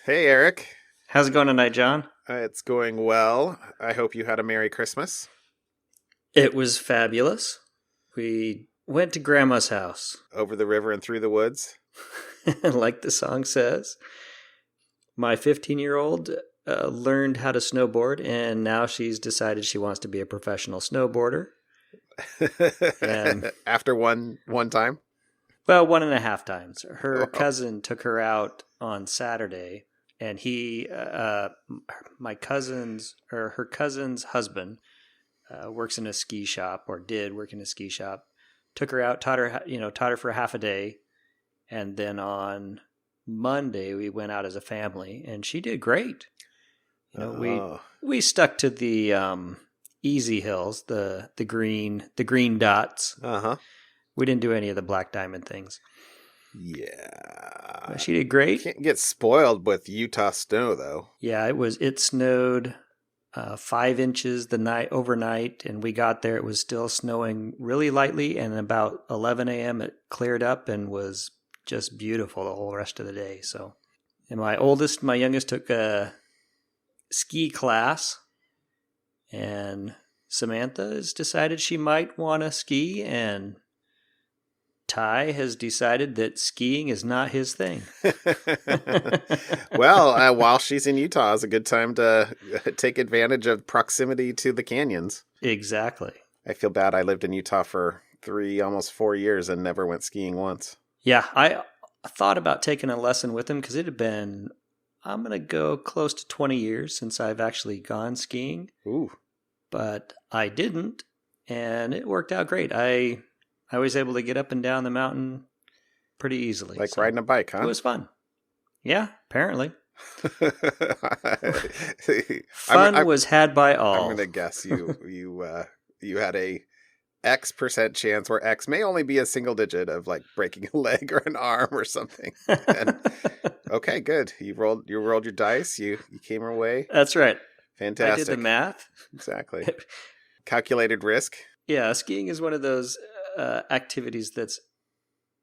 Hey, Eric. How's it going tonight, John? It's going well. I hope you had a Merry Christmas. It was fabulous. We went to Grandma's house. Over the river and through the woods. Like the song says. My 15-year-old learned how to snowboard, and now she's decided she wants to be a professional snowboarder. And After one time? well, 1.5 times. Her Wow. cousin took her out on Saturday, and her cousin's husband works in a ski shop, or did work in a ski shop. Took her out, taught her for half a day, and then on Monday we went out as a family, and she did great. We stuck to the easy hills, the green dots. Uh-huh. We didn't do any of the black diamond things. Yeah. But she did great. Can't get spoiled with Utah snow, though. Yeah, it snowed 5 inches the night overnight, and we got there. It was still snowing really lightly, and about 11 a.m. it cleared up and was just beautiful the whole rest of the day. So, and my youngest took a ski class, and Samantha has decided she might want to ski, and Ty has decided that skiing is not his thing. Well, while she's in Utah, it's a good time to take advantage of proximity to the canyons. Exactly. I feel bad. I lived in Utah for almost 4 years and never went skiing once. Yeah, I thought about taking a lesson with him because it had been, I'm going to go close to 20 years since I've actually gone skiing. Ooh. But I didn't, and it worked out great. I was able to get up and down the mountain pretty easily. Like riding a bike, huh? It was fun. Yeah, apparently. Was had by all. I'm going to guess you had a X% chance where X may only be a single digit of like breaking a leg or an arm or something. And, okay, good. You rolled your dice. You came our way. That's right. Fantastic. I did the math. Exactly. Calculated risk. Yeah, skiing is one of those activities that's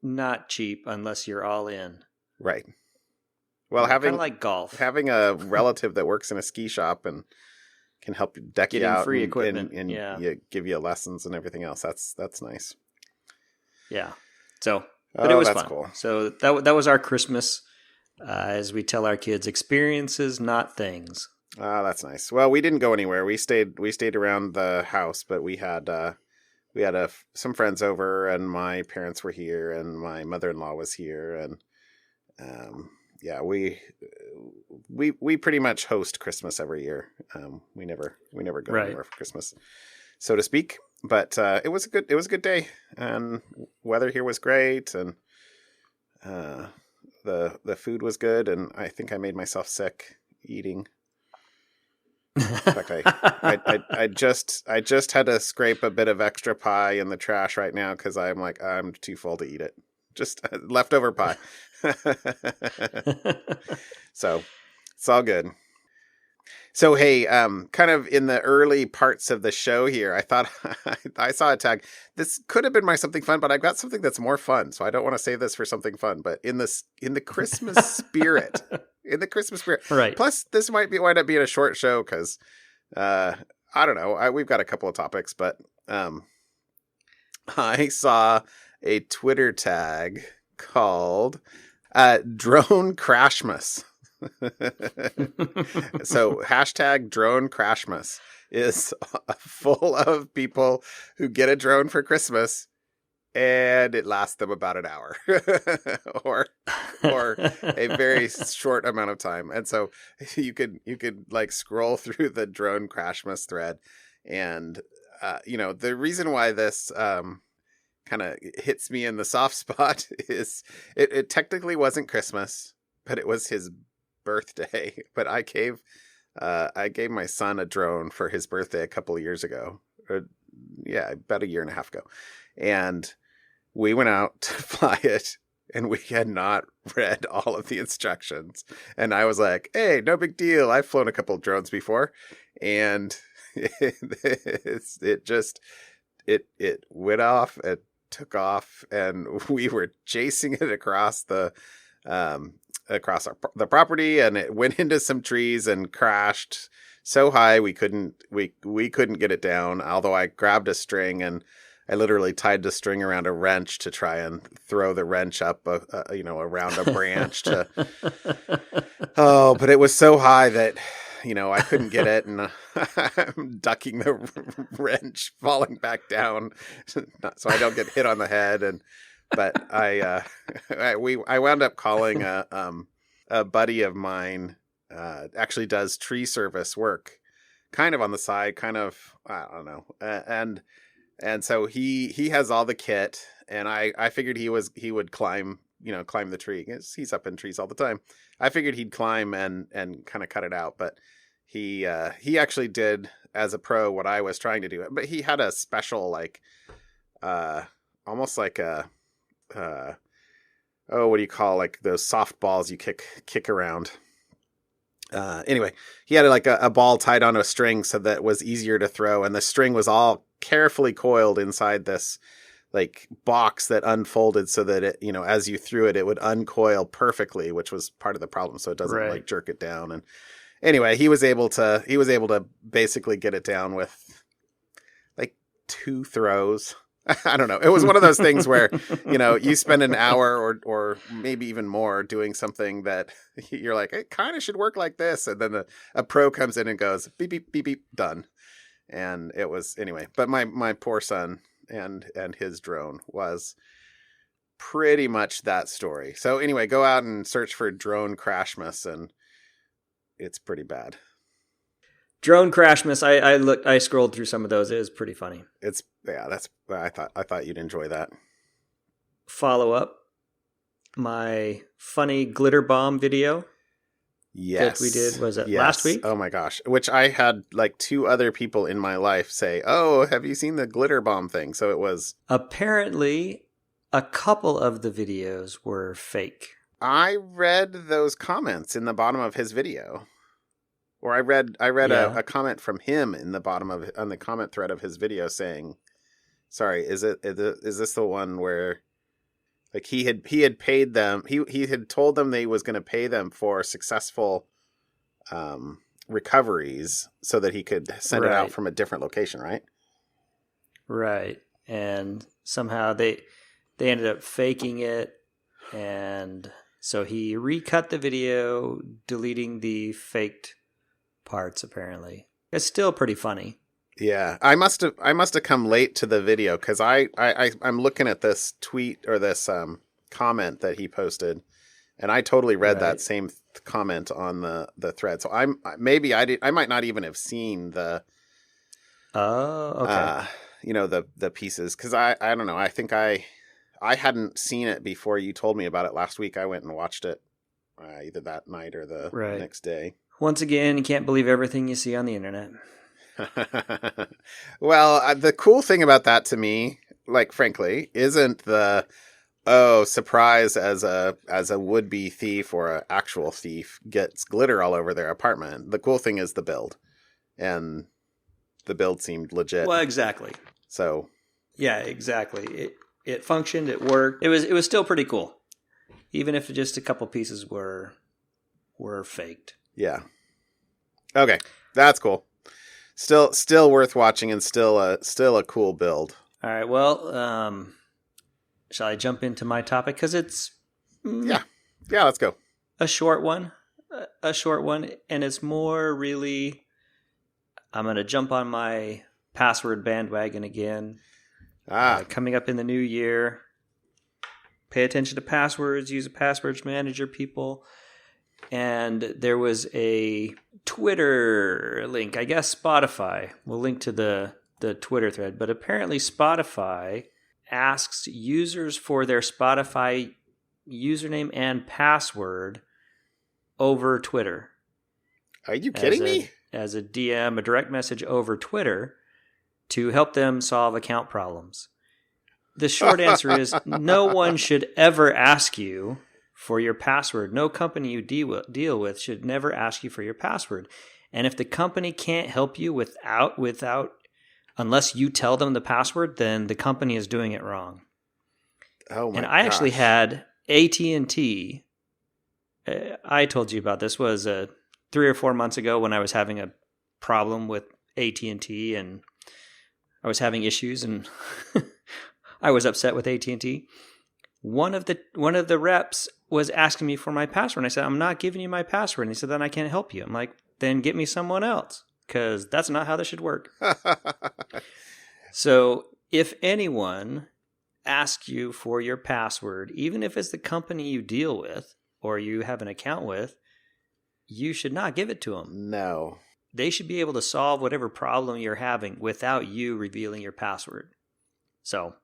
not cheap unless you're all in. Right. Well, kind of like golf, having a relative that works in a ski shop and can help deck you out free equipment and give you lessons and everything else. That's nice. Yeah. So, but it was fun. Cool. So that was our Christmas, as we tell our kids, experiences, not things. That's nice. Well, we didn't go anywhere. We stayed around the house, but we had some friends over, and my parents were here, and my mother-in-law was here, and yeah, we pretty much host Christmas every year. We never go anywhere for Christmas, so to speak. But it was a good day, and weather here was great, and the food was good, and I think I made myself sick eating. In fact, I just had to scrape a bit of extra pie in the trash right now because I'm too full to eat it. Just leftover pie. So it's all good. So hey, kind of in the early parts of the show here, I thought I saw a tag. This could have been my something fun, but I've got something that's more fun. So I don't want to save this for something fun. But in the Christmas spirit. In the Christmas spirit. Right. Plus, this might wind up being a short show because, I don't know. We've got a couple of topics, but I saw a Twitter tag called Drone Crashmas. So hashtag Drone Crashmas is full of people who get a drone for Christmas. And it lasts them about an hour or a very short amount of time. And so you could like scroll through the Drone Crashmas thread. And, the reason why this kind of hits me in the soft spot is it technically wasn't Christmas, but it was his birthday. But I gave my son a drone for his birthday a couple of years ago. About a year and a half ago. And we went out to fly it, and we had not read all of the instructions. And I was like, hey, no big deal. I've flown a couple of drones before. And it went off, it took off, and we were chasing it across the across the property, and it went into some trees and crashed so high we couldn't get it down. Although I grabbed a string and I literally tied the string around a wrench to try and throw the wrench up, around a branch to. Oh, but it was so high that, I couldn't get it, and I'm ducking the wrench, falling back down, so I don't get hit on the head. But I wound up calling a buddy of mine, actually does tree service work, kind of on the side, kind of, I don't know, and so he has all the kit, and I figured he would climb the tree. He's up in trees all the time. I figured he'd climb and kind of cut it out, but he actually did as a pro what I was trying to do. But he had a special, like, almost like a, what do you call, like those softballs you kick around. Anyway, he had like a ball tied onto a string so that it was easier to throw, and the string was all carefully coiled inside this like box that unfolded so that it, as you threw it, it would uncoil perfectly, which was part of the problem. So it doesn't like jerk it down. And anyway, he was able to basically get it down with like 2 throws. I don't know. It was one of those things where, you spend an hour or maybe even more doing something that you're like, it kind of should work like this. And then a pro comes in and goes, beep, beep, beep, beep, done. And it was, anyway, but my poor son and his drone was pretty much that story. So anyway, go out and search for Drone Crashmas, and it's pretty bad. Drone Crashmas. I scrolled through some of those. It was pretty funny. I thought you'd enjoy that. Follow up my funny glitter bomb video. Yes. That we did, was it last week? Oh my gosh. Which I had like 2 other people in my life say, "Oh, have you seen the glitter bomb thing?" So it was. Apparently, a couple of the videos were fake. I read those comments in the bottom of his video. Or I read a comment from him in the bottom on the comment thread of his video saying, "Sorry, is this the one where like he had paid them, he had told them they was going to pay them for successful recoveries so that he could send it out from a different location, right?" Right. And somehow they ended up faking it, and so he recut the video, deleting the faked parts. Apparently, it's still pretty funny. Yeah, I must have come late to the video because I'm looking at this tweet or this comment that he posted, and I totally read that same comment on the thread. So I might not even have seen the the pieces, because I don't know. I think I hadn't seen it before you told me about it last week. I went and watched it either that night or the next day. Once again, you can't believe everything you see on the internet. Well, the cool thing about that to me, like, frankly, isn't the surprise as a would-be thief or an actual thief gets glitter all over their apartment. The cool thing is the build, and the build seemed legit. Well, exactly. So yeah, exactly. It functioned. It worked. It was still pretty cool, even if just a couple pieces were faked. Yeah. Okay, that's cool. Still worth watching, and still a cool build. All right. Well, shall I jump into my topic? Because it's yeah. Let's go. A short one, and it's more really. I'm gonna jump on my password bandwagon again. Coming up in the new year, pay attention to passwords. Use a passwords manager, people. And there was a Twitter link. I guess Spotify. We'll link to the Twitter thread. But apparently Spotify asks users for their Spotify username and password over Twitter. Are you kidding me? As a DM, a direct message over Twitter to help them solve account problems. The short answer is no one should ever ask you for your password. No company you deal with should never ask you for your password. And if the company can't help you without unless you tell them the password, then the company is doing it wrong. Oh my! And I actually had AT&T I told you about this, was 3 or 4 months ago when I was having a problem with AT&T and I was having issues and I was upset with AT&T. One of the reps was asking me for my password. And I said, I'm not giving you my password. And he said, then I can't help you. I'm like, then get me someone else, because that's not how this should work. So if anyone asks you for your password, even if it's the company you deal with or you have an account with, you should not give it to them. No. They should be able to solve whatever problem you're having without you revealing your password. So,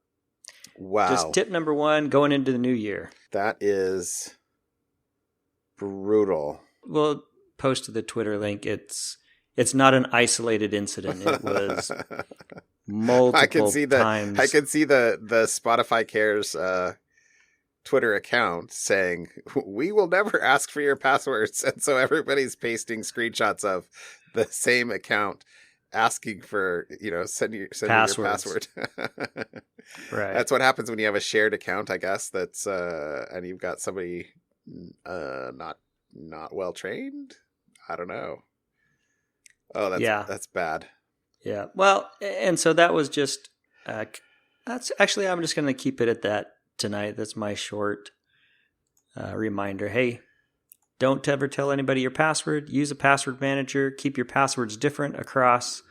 wow. Just tip number 1 going into the new year. That is brutal. We'll post to the Twitter link. It's not an isolated incident. It was multiple times. I can see the Spotify Cares Twitter account saying, we will never ask for your passwords. And so everybody's pasting screenshots of the same account asking for, send me your password. Right. That's what happens when you have a shared account, I guess, that's and you've got somebody not well trained. I don't know. Oh, that's bad. Yeah. Well, and so that was just that's actually, I'm just going to keep it at that tonight. That's my short reminder. Hey, don't ever tell anybody your password. Use a password manager. Keep your passwords different across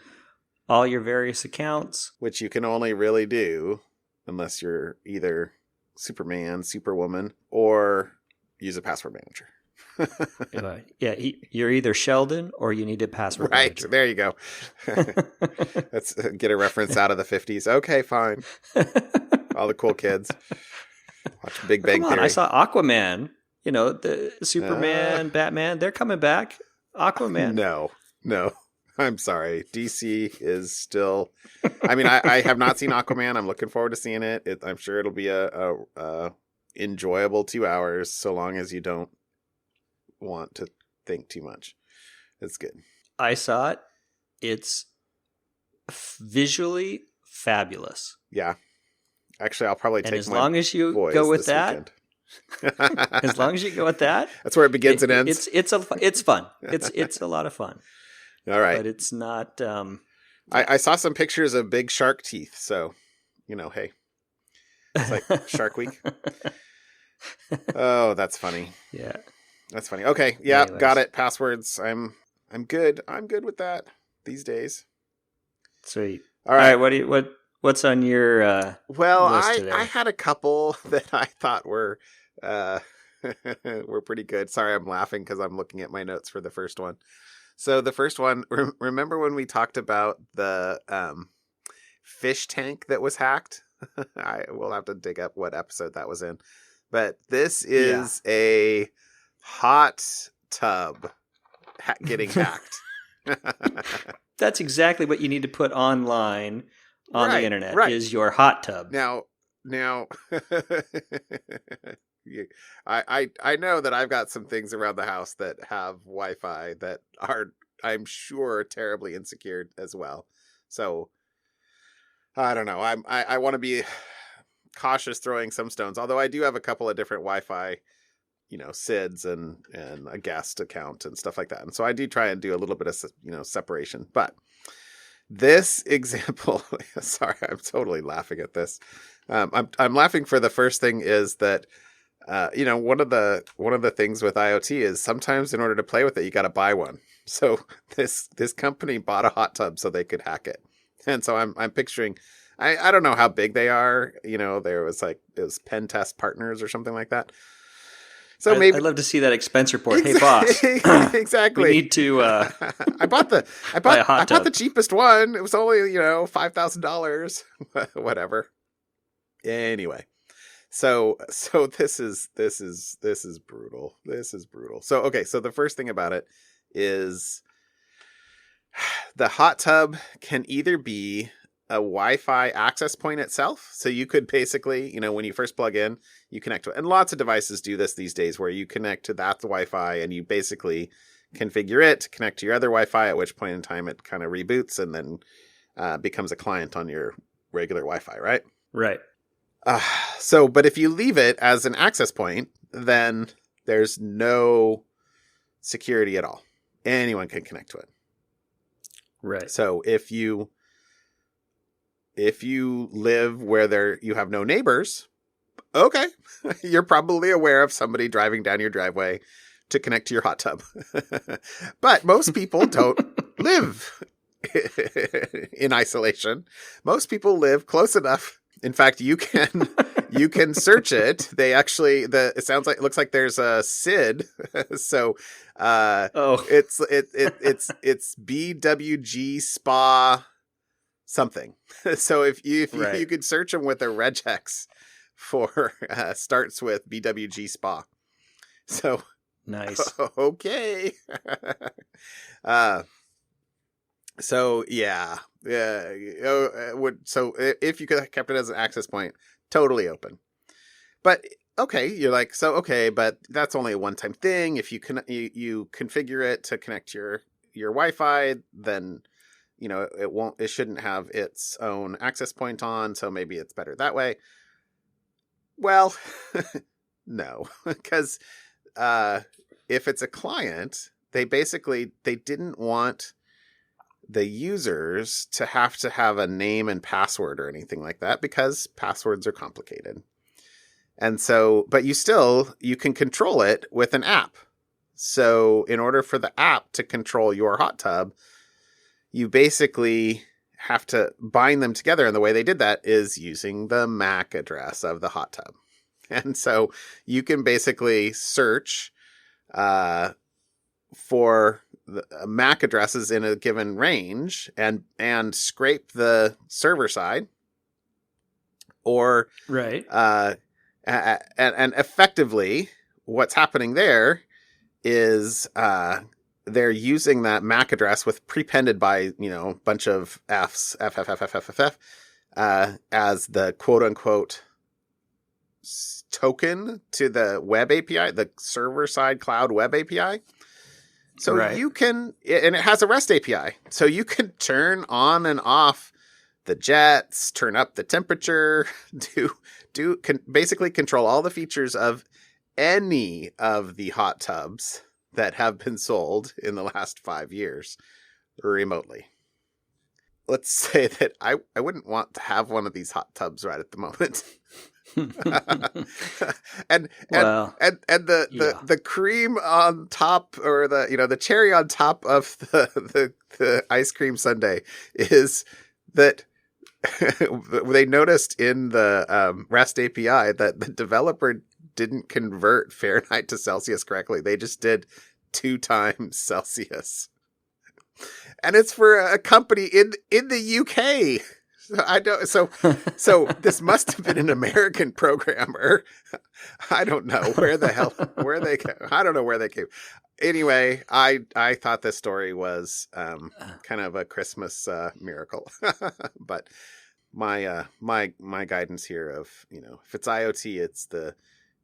all your various accounts. Which you can only really do unless you're either Superman, Superwoman, or use a password manager. Yeah, you're either Sheldon or you need a password manager. Right, there you go. Let's get a reference out of the 50s. Okay, fine. All the cool kids. Watch Big Bang Theory. I saw Aquaman. The Superman, Batman, they're coming back. Aquaman. No. I'm sorry. DC is still... I mean, I have not seen Aquaman. I'm looking forward to seeing it. I'm sure it'll be a enjoyable 2 hours, so long as you don't want to think too much. It's good. I saw it. It's visually fabulous. Yeah. Actually, I'll probably take as long as you go with that... As long as you go with that, that's where it begins and ends. It's fun. It's a lot of fun. All right, but it's not. I saw some pictures of big shark teeth, so hey, it's like Shark Week. Oh, that's funny. Yeah, that's funny. Okay, yeah, anyways. Got it. Passwords. I'm good. I'm good with that these days. Sweet. All right. What's on your list today? I had a couple that I thought were were pretty good. Sorry, I'm laughing because I'm looking at my notes for the first one. So the first one, remember when we talked about the fish tank that was hacked? I will have to dig up what episode that was in. But this is a hot tub getting hacked. That's exactly what you need to put online on the internet, is your hot tub. Now, I know that I've got some things around the house that have Wi-Fi that are, I'm sure, terribly insecure as well. So I don't know. I want to be cautious throwing some stones. Although I do have a couple of different Wi-Fi, SIDs and a guest account and stuff like that. And so I do try and do a little bit of separation. But this example, sorry, I'm totally laughing at this. I'm laughing for the first thing is that. One of the things with IoT is sometimes in order to play with it, you got to buy one. So this company bought a hot tub so they could hack it. And so I'm picturing, I don't know how big they are. There was it was Pen Test Partners or something like that. So maybe I'd love to see that expense report. Hey boss, exactly. We need to. I bought the cheapest one. It was only $5,000, whatever. Anyway. So this is brutal. This is brutal. So, okay. So the first thing about it is the hot tub can either be a Wi-Fi access point itself. So you could basically, when you first plug in, you connect to it. And lots of devices do this these days where you connect to the Wi-Fi and you basically configure it to connect to your other Wi-Fi, at which point in time it kind of reboots and then becomes a client on your regular Wi-Fi, right? Right. But if you leave it as an access point, then There's no security at all. Anyone can connect to it. Right. So if you live where you have no neighbors, okay, you're probably aware of somebody driving down your driveway to connect to your hot tub. But most people don't live in isolation. Most people live close enough. In fact, you can search it. They actually it looks like there's a SID. So it's BWG spa something. So if you could search them with a regex for starts with BWG spa. So nice. Okay. So yeah. So if you could have kept it as an access point, totally open. But okay, you're like, so okay, but that's only a one-time thing. If you configure it to connect to your Wi-Fi, then it shouldn't have its own access point on, so maybe it's better that way. Well, no, because if it's a client, they didn't want the users to have a name and password or anything like that, because passwords are complicated. And so, but you can control it with an app. So in order for the app to control your hot tub, you basically have to bind them together. And the way they did that is using the MAC address of the hot tub. And so you can basically search for the MAC addresses in a given range and scrape the server side, or right. And effectively what's happening there is they're using that MAC address with prepended by a bunch of F's as the quote unquote token to the web API, the server side cloud web API. So you can, and it has a REST API, so you can turn on and off the jets, turn up the temperature, can basically control all the features of any of the hot tubs that have been sold in the last 5 years remotely. Let's say that I wouldn't want to have one of these hot tubs right at the moment. and the cream on top, or the cherry on top of the ice cream sundae, is that they noticed in the REST API that the developer didn't convert Fahrenheit to Celsius correctly. They just did 2 times Celsius, and it's for a company in the UK. So this must have been an American programmer. I don't know where they came. I don't know where they came. Anyway, I thought this story was kind of a Christmas miracle. But my guidance here of, if it's IoT, it's the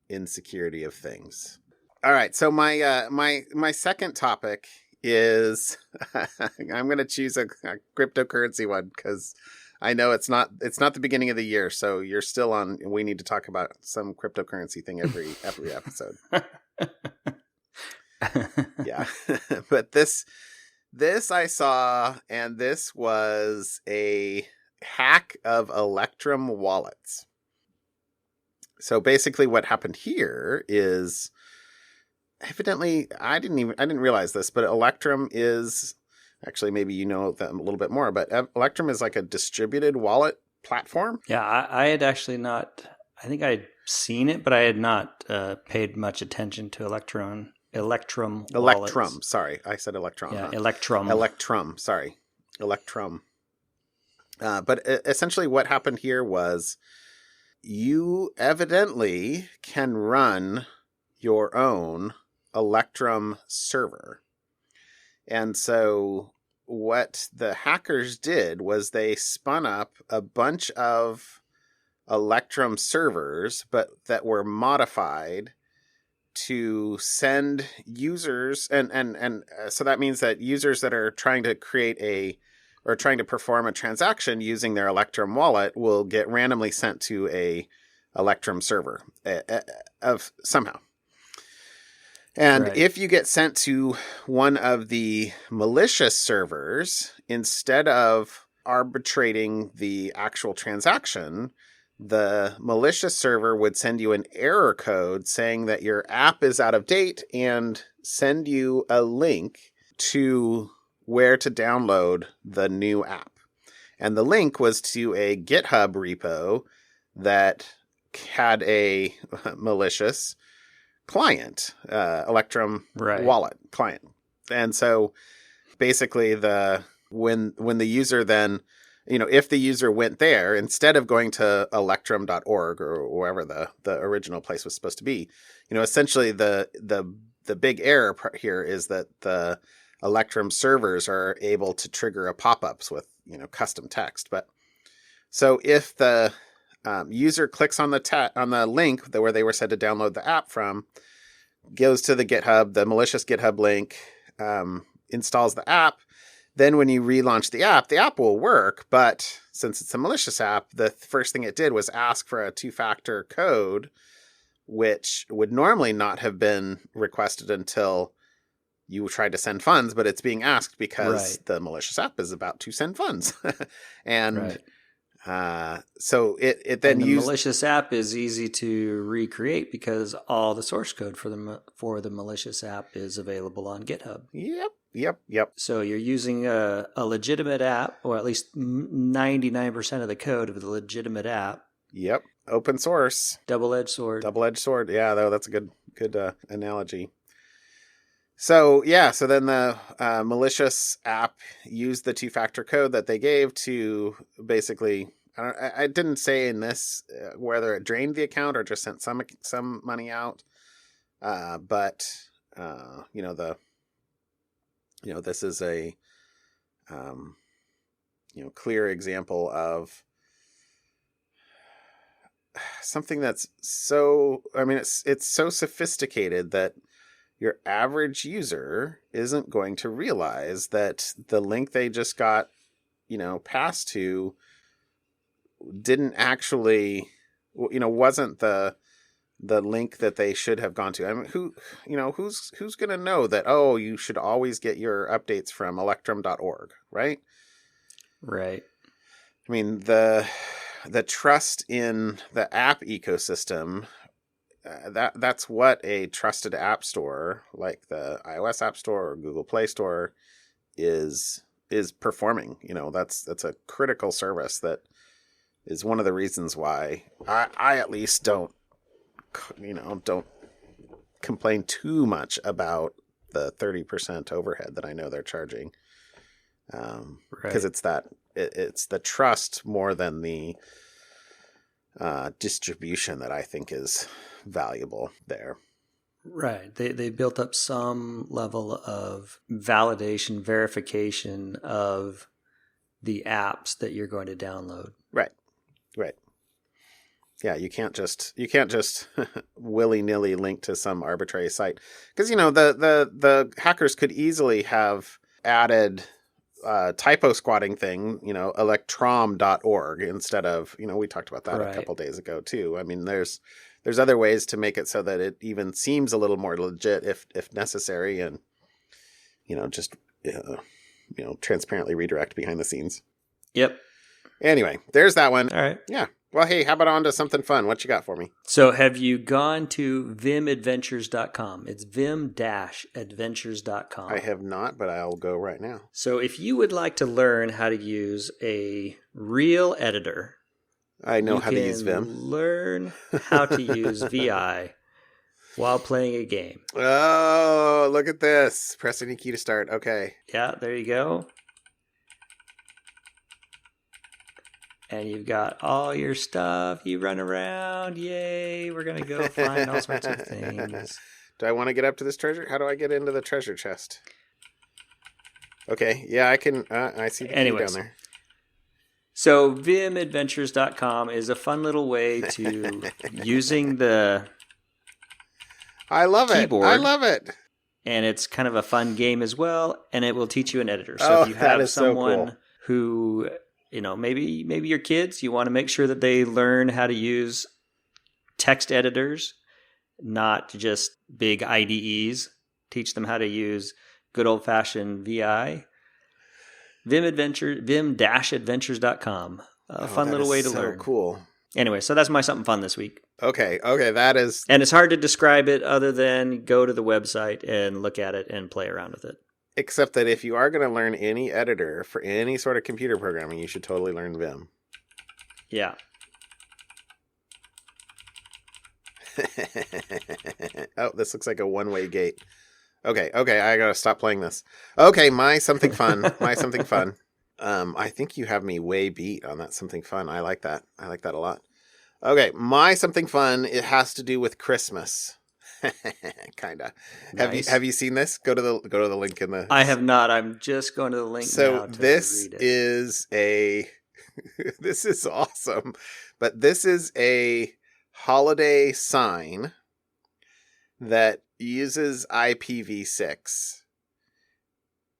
insecurity of things. All right, so my second topic is I'm going to choose a cryptocurrency one, because I know it's not the beginning of the year, so you're still on. We need to talk about some cryptocurrency thing every episode. Yeah, but this I saw, and this was a hack of Electrum wallets. So basically, what happened here is, evidently, I didn't realize this, but Electrum is. Actually, maybe you know that a little bit more, but Electrum is like a distributed wallet platform. Yeah, I had actually not. I think I'd seen it, but I had not paid much attention to Electrum wallets. Sorry, I said Electrum. Yeah, Electrum. Electrum. Sorry, Electrum. But essentially, what happened here was, you evidently can run your own Electrum server. And so what the hackers did was they spun up a bunch of Electrum servers, but that were modified to send users, and so that means that users that are trying to trying to perform a transaction using their Electrum wallet will get randomly sent to a Electrum server of somehow. And Right. if you get sent to one of the malicious servers, instead of arbitrating the actual transaction, the malicious server would send you an error code saying that your app is out of date and send you a link to where to download the new app. And the link was to a GitHub repo that had a malicious client, Electrum wallet client. And so basically when the user then, if the user went there, instead of going to electrum.org or wherever the original place was supposed to be, essentially the big error here is that the Electrum servers are able to trigger a pop-ups with, custom text. But so if the user clicks on the link where they were said to download the app from, goes to the GitHub, the malicious GitHub link, installs the app. Then when you relaunch the app will work. But since it's a malicious app, the first thing it did was ask for a two-factor code, which would normally not have been requested until you tried to send funds, but it's being asked because the malicious app is about to send funds. And so it then the malicious app is easy to recreate because all the source code for the malicious app is available on GitHub. Yep. So you're using a legitimate app, or at least 99% of the code of the legitimate app. Yep. Open source. Double-edged sword. Yeah, though that's a good analogy. So then the malicious app used the two-factor code that they gave to basically, I didn't say in this whether it drained the account or just sent some money out, but this is a clear example of something that's so. I mean, it's so sophisticated that your average user isn't going to realize that the link they just got, passed to didn't actually, wasn't the link that they should have gone to. I mean, who's going to know that, you should always get your updates from electrum.org, right? Right. I mean, the trust in the app ecosystem, that's what a trusted app store like the iOS App Store or Google Play Store is performing. That's a critical service that is one of the reasons why I at least don't complain too much about the 30% overhead that I know they're charging. Because it's the trust more than the distribution that I think is valuable there. Right. They built up some level of validation, verification of the apps that you're going to download. Right. Yeah, you can't just willy-nilly link to some arbitrary site. Because the hackers could easily have added typo squatting thing, electrom.org instead of, we talked about that a couple days ago too. I mean, there's other ways to make it so that it even seems a little more legit if necessary, and just transparently redirect behind the scenes. Yep. Anyway, there's that one. All right. Yeah. Well, hey, how about on to something fun? What you got for me? So have you gone to vimadventures.com? It's vim-adventures.com. I have not, but I'll go right now. So if you would like to learn how to use a real editor, I know how to use Vim. Learn how to use VI while playing a game. Oh, look at this. Press any key to start. Okay. Yeah, there you go. And you've got all your stuff. You run around. Yay. We're going to go find all sorts of things. Do I want to get up to this treasure? How do I get into the treasure chest? Okay. Yeah, I can. I see the key down there. So vimadventures.com is a fun little way to using the I love keyboard. I love it. And it's kind of a fun game as well. And it will teach you an editor. So if you have someone who... maybe your kids, you want to make sure that they learn how to use text editors. not just big IDEs. Teach them how to use good old-fashioned VI. Vim-adventures.com. A fun little way to learn. Cool. Anyway, so that's my something fun this week. Okay, that is... And it's hard to describe it other than go to the website and look at it and play around with it. Except that if you are going to learn any editor for any sort of computer programming, you should totally learn Vim. Yeah. Oh, this looks like a one-way gate. Okay, I gotta stop playing this. Okay, my something fun. I think you have me way beat on that something fun. I like that a lot. Okay, my something fun, it has to do with Christmas. Kinda. Nice. Have you seen this? Go to the link in the... I have not. I'm just going to the link now to this read it. is a... This is awesome. But this is a holiday sign that uses IPv6.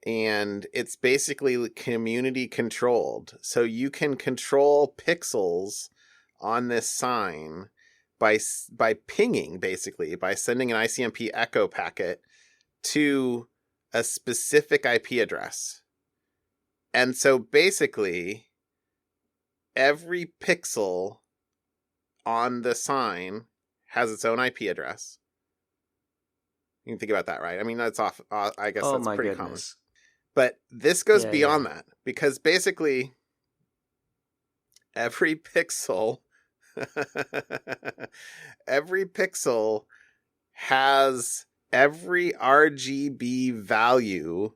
And it's basically community controlled. So you can control pixels on this sign by pinging, basically, by sending an ICMP echo packet to a specific IP address. And so basically, every pixel on the sign has its own IP address. You can think about that, right? I mean, that's off. I guess that's pretty common. But this goes beyond that, because basically every pixel has every RGB value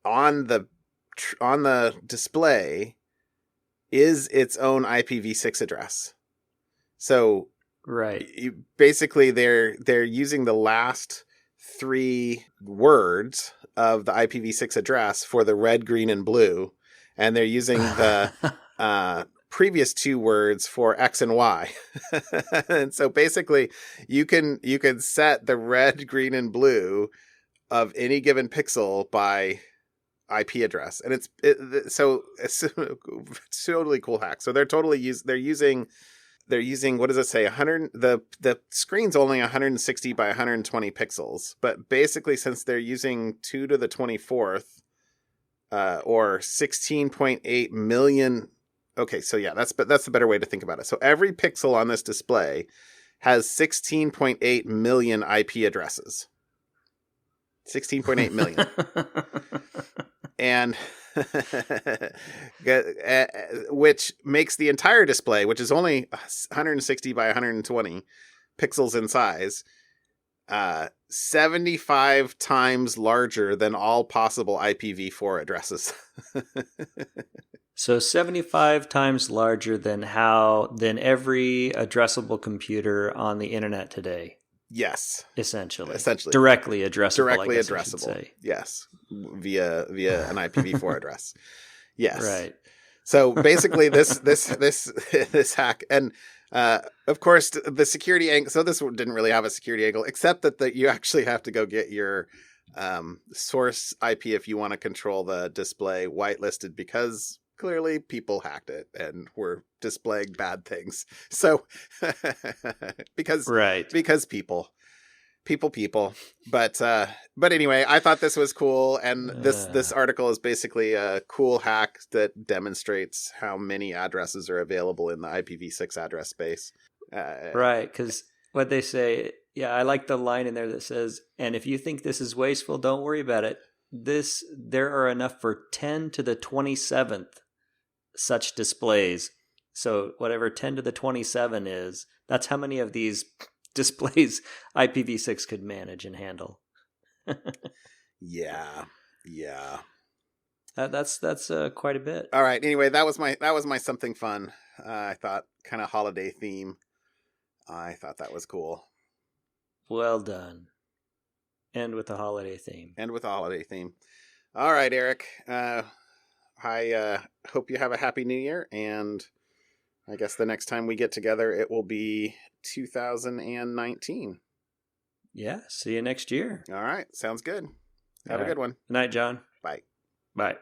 on the display is its own IPv6 address. So right, basically they're using the last 3 words of the IPv6 address for the red, green, and blue, and they're using the previous 2 words for X and Y. And so basically you can set the red, green, and blue of any given pixel by IP address, and it's a totally cool hack. So they're using, what does it say? 100. The screen's only 160 by 120 pixels, but basically, since they're using 2 to the 24th, or 16.8 million. Okay, so yeah, that's the better way to think about it. So every pixel on this display has 16.8 million IP addresses. 16.8 million. And which makes the entire display, which is only 160 by 120 pixels in size, 75 times larger than all possible IPv4 addresses. So 75 times larger than every addressable computer on the internet today. Yes. Essentially. Directly addressable. Yes. Via an IPv4 address. Yes. Right. So basically this hack, and of course the security angle, so this didn't really have a security angle, except that you actually have to go get your source IP if you want to control the display whitelisted, because clearly people hacked it and were displaying bad things. So because people. But anyway, I thought this was cool, and this article is basically a cool hack that demonstrates how many addresses are available in the IPv6 address space. Right, because what they say, I like the line in there that says, "And if you think this is wasteful, don't worry about it. There are enough for 10 to the 27th such displays." So whatever 10 to the 27 is, that's how many of these displays IPv6 could manage and handle. Yeah. That's quite a bit. All right. Anyway, that was my something fun. I thought, kind of holiday theme. I thought that was cool. Well done. And with a holiday theme. All right, Eric. I hope you have a happy new year, and I guess the next time we get together, it will be 2019. Yeah, see you next year. All right, sounds good. Have a good one. Good night, John. Bye. Bye.